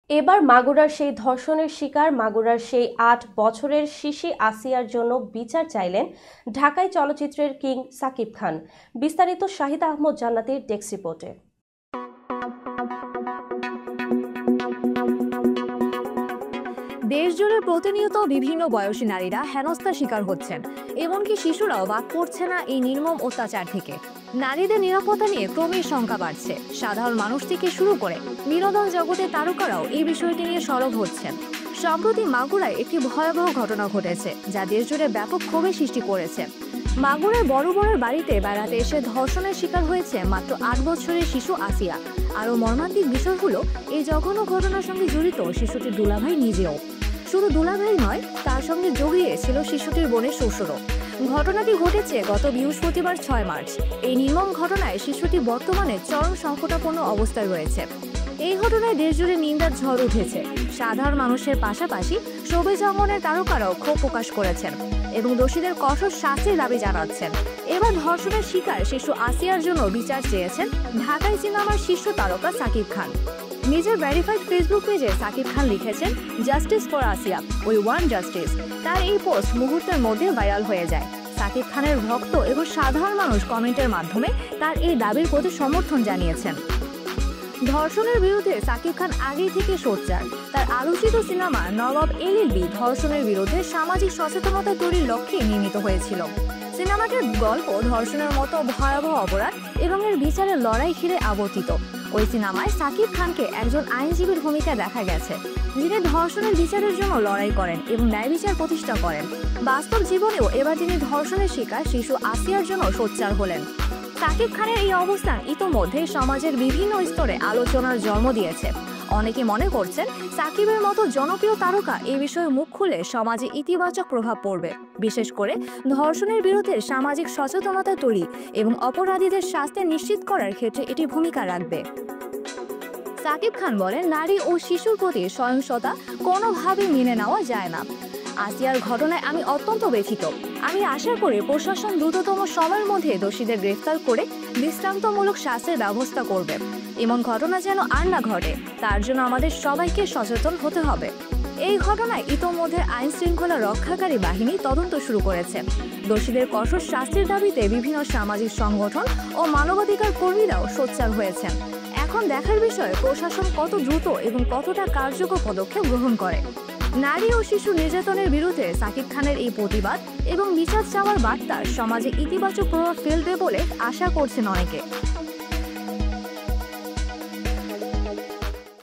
এবার মাগুরার সেই ধর্ষণের শিকার মাগুরার সেই ৮ বছরের শিশি আসিয়ার জন্য বিচার চাইলেন ঢাকাই চলচ্চিত্রের কিং সাকিব খান। বিস্তারিত শাহিদ আহমদ জান্নাতীর ডেস্ক রিপোর্টে। দেশজুড়ে প্রতিনিয়ত বিভিন্ন বয়সী নারীরা হেনস্থার শিকার হচ্ছেন, এমনকি শিশুরাও বাদ পড়ছে না এই নির্মম অত্যাচার থেকে। নারীদের নিরাপত্তা নিয়ে ক্রমেই শঙ্কা বাড়ছে। সাধারণ মানুষ থেকে শুরু করে বিনোদন জগতের তারকারাও এই বিষয়টি নিয়ে সরব হচ্ছেন। সম্প্রতি মাগুরায় একটি ভয়াবহ ঘটনা ঘটেছে, যা দেশজুড়ে ব্যাপক ক্ষোভের সৃষ্টি করেছে। মাগুরার বড় বাড়িতে বেড়াতে এসে ধর্ষণের শিকার হয়েছে মাত্র ৮ বছরের শিশু আসিয়া। আরও মর্মান্তিক বিষয় হলো, এই জঘন্য ঘটনার সঙ্গে জড়িত শিশুটির দুলাভাই নিজেও। শুধু দুলাভাই নয়, তার সঙ্গে জড়িয়ে ছিল শিশুটির বোনের শ্বশুরও। ঘটনাটি ঘটেছে গত বৃহস্পতিবার ৬ মার্চ। এই নির্মম ঘটনায় শিশুটি বর্তমানে চরম সংকটাপন্ন অবস্থায় রয়েছে। এই ঘটনায় দেশজুড়ে নিন্দার ঝড় উঠেছে। সাধারণ মানুষের পাশাপাশি শোবিজ অঙ্গনের তারকারাও ক্ষোভ প্রকাশ করেছেন এবং দোষীদের কঠোর শাস্তির দাবি জানাচ্ছেন। এবার ধর্ষণের শিকার শিশু আসিয়ার জন্য বিচার চেয়েছেন ঢাকাই সিনেমার শীর্ষ তারকা সাকিব খান। নিজের ভেরিফাইড ফেসবুক পেজে সাকিব খান লিখেছেন, justice for Asiya, we want justice. তার এই পোস্ট মুহূর্তের মধ্যে ভাইরাল হয়ে যায়। সাকিব খানের ভক্ত এবং সাধারণ মানুষ কমেন্টের মাধ্যমে তার এই দাবির প্রতি সমর্থন জানিয়েছেন। ধর্ষণের বিরুদ্ধে সাকিব খান আগেই থেকে সোচ্চার। তার আলোচিত সিনেমা নবাব এলএলবি ধর্ষণের বিরুদ্ধে সামাজিক সচেতনতা তৈরির লক্ষ্যে নির্মিত হয়েছিল। সিনেমাটির গল্প ধর্ষণের মতো ভয়াবহ অপরাধ এবং এর বিচারের লড়াই ঘিরে আবর্তিত। ওই সিনেমায় সাকিব খানকে একজন আইনজীবীর ভূমিকা দেখা গেছে, যিনি ধর্ষণের বিচারের জন্য লড়াই করেন এবং ন্যায় বিচার প্রতিষ্ঠা করেন। বাস্তব জীবনেও এবার তিনি ধর্ষণের শিকার শিশু আসিয়ার জন্য সোচ্চার হলেন। সাকিব খানের এই অবস্থান ইতোমধ্যে সমাজের বিভিন্ন স্তরে আলোচনার জন্ম দিয়েছে। অনেকে মনে করছেন, সাকিবের মতো জনপ্রিয় তারকা এই বিষয়ে মুখ খুলে সমাজে ইতিবাচক প্রভাব পড়বে, বিশেষ করে ধর্ষণের বিরুদ্ধে সামাজিক সচেতনতা তৈরি এবং অপরাধীদের শাস্তি নিশ্চিত করার ক্ষেত্রে এটি ভূমিকা রাখবে। সাকিব খান বলেন, নারী ও শিশুর প্রতি সহিংসতা কোনোভাবেই মেনে নেওয়া যায় না। আসিয়ার ঘটনায় আমি অত্যন্ত ব্যথিত। আমি আশা করি প্রশাসন দ্রুততম সময়ের মধ্যে দোষীদের গ্রেফতার করে দৃষ্টান্তমূলক শাস্তির ব্যবস্থা করবে। এমন ঘটনা যেন আর না ঘটে, তার জন্য আমাদের সবাইকে সচেতন হতে হবে। এই ঘটনায় ইতোমধ্যে আইন শৃঙ্খলা রক্ষাকারী বাহিনী তদন্ত শুরু করেছে। দোষীদের কঠোর শাস্তির দাবিতে বিভিন্ন সামাজিক সংগঠন ও মানবাধিকার কর্মীরাও সোচ্চার হয়েছেন। এখন দেখার বিষয় প্রশাসন কত দ্রুত এবং কতটা কার্যকর পদক্ষেপ গ্রহণ করে। নারী ও শিশু নির্যাতনের বিরুদ্ধে সাকিব খানের এই প্রতিবাদ এবং বিচার চাওয়ার বার্তা সমাজে ইতিবাচক প্রভাব ফেলবে বলে আশা করছেন অনেকে।